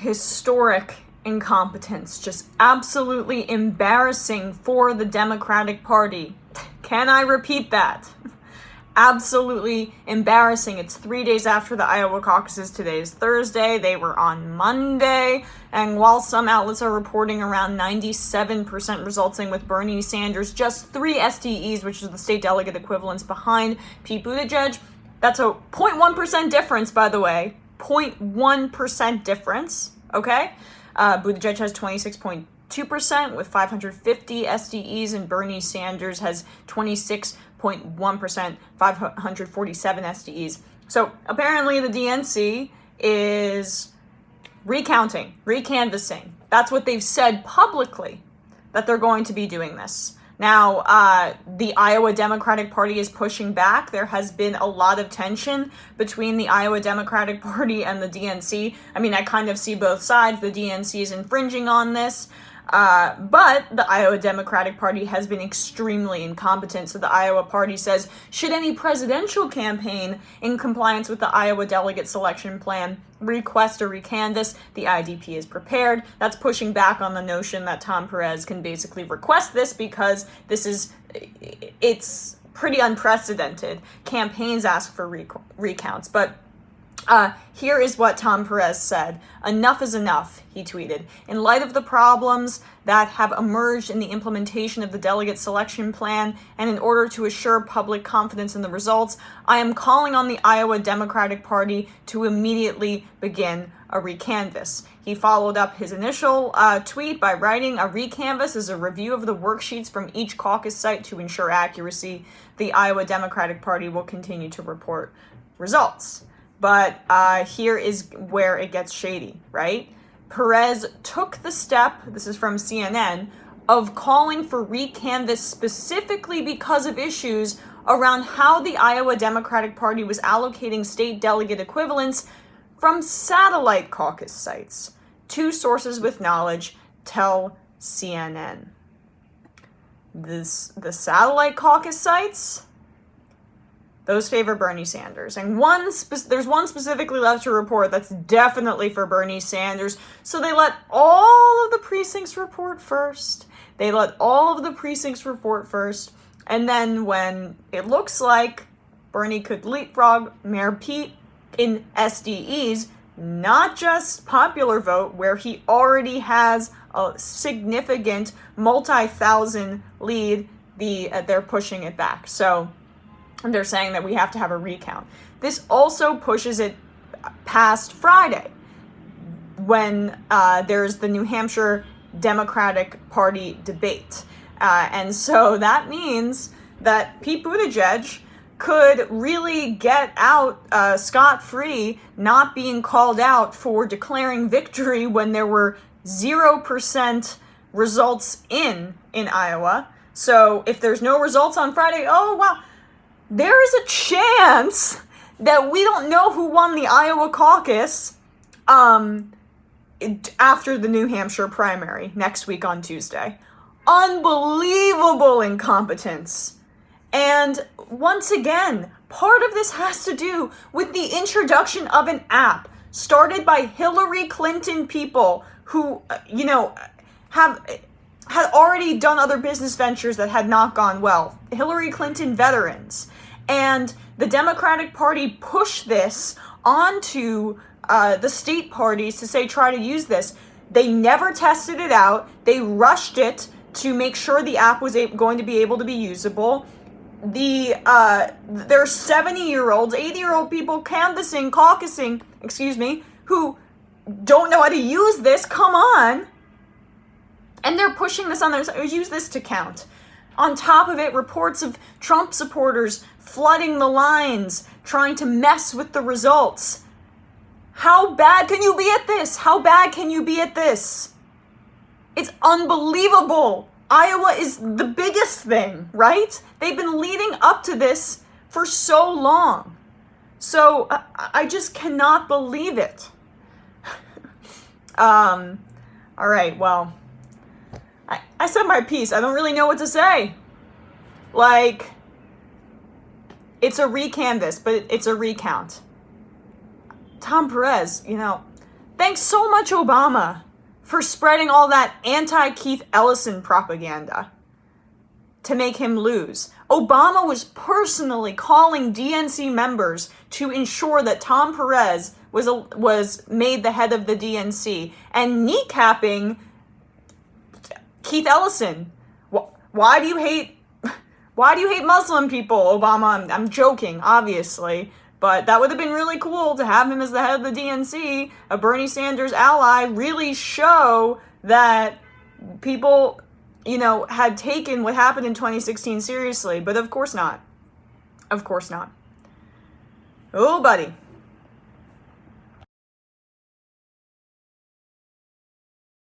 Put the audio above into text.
Historic incompetence, just absolutely embarrassing for the Democratic Party. Can I repeat that? Absolutely embarrassing. It's 3 days after the Iowa caucuses. Today is Thursday. They were on Monday. And while some outlets are reporting around 97% resulting with Bernie Sanders, just 3 SDEs, which is the state delegate equivalents, behind Pete Buttigieg, that's a 0.1% difference, by the way. 0.1% difference, okay? Buttigieg has 26.2% with 550 SDEs, and Bernie Sanders has 26.1%, 547 SDEs. So apparently the DNC is recounting, recanvassing. That's what they've said publicly, that they're going to be doing this. Now, the Iowa Democratic Party is pushing back. There has been a lot of tension between the Iowa Democratic Party and the DNC. I mean, I kind of see both sides. The DNC is infringing on this. But the Iowa Democratic Party has been extremely incompetent. So the Iowa Party says, should any presidential campaign in compliance with the Iowa delegate selection plan request a recanvass, the IDP is prepared. That's pushing back on the notion that Tom Perez can basically request this because it's pretty unprecedented. Campaigns ask for recounts, but here is what Tom Perez said. "Enough is enough," he tweeted. "In light of the problems that have emerged in the implementation of the delegate selection plan, and in order to assure public confidence in the results, I am calling on the Iowa Democratic Party to immediately begin a recanvass." He followed up his initial tweet by writing, "A recanvass is a review of the worksheets from each caucus site to ensure accuracy. The Iowa Democratic Party will continue to report results." But here is where it gets shady, right? Perez took the step, this is from CNN, of calling for recanvass specifically because of issues around how the Iowa Democratic Party was allocating state delegate equivalents from satellite caucus sites. 2 sources with knowledge tell CNN. The satellite caucus sites, those favor Bernie Sanders. And there's one specifically left to report that's definitely for Bernie Sanders. So they let all of the precincts report first. And then when it looks like Bernie could leapfrog Mayor Pete in SDEs, not just popular vote, where he already has a significant multi-thousand lead, they're pushing it back. So they're saying that we have to have a recount. This also pushes it past Friday, when there's the New Hampshire Democratic Party debate. And so that means that Pete Buttigieg could really get out scot-free, not being called out for declaring victory when there were 0% results in Iowa. So if there's no results on Friday, oh, wow, there is a chance that we don't know who won the Iowa caucus after the New Hampshire primary next week on Tuesday. Unbelievable incompetence. And once again, part of this has to do with the introduction of an app started by Hillary Clinton people who, had already done other business ventures that had not gone well. Hillary Clinton veterans. And the Democratic Party pushed this onto the state parties to say, try to use this. They never tested it out. They rushed it to make sure the app was going to be able to be usable. There are 70-year-olds, 80-year-old people caucusing, who don't know how to use this. Come on. And they're pushing this on their side. Use this to count. On top of it, reports of Trump supporters flooding the lines, trying to mess with the results. How bad can you be at this? It's unbelievable. Iowa is the biggest thing, right? They've been leading up to this for so long. So I just cannot believe it. All right, well, I said my piece. I don't really know what to say. Like, it's a recanvass, but it's a recount. Tom Perez, Thanks so much, Obama, for spreading all that anti-Keith Ellison propaganda to make him lose. Obama was personally calling DNC members to ensure that Tom Perez was made the head of the DNC and kneecapping Keith Ellison. Why do you hate Muslim people, Obama? I'm joking, obviously. But that would have been really cool to have him as the head of the DNC, a Bernie Sanders ally, really show that people, had taken what happened in 2016 seriously. But of course not. Of course not. Oh, buddy.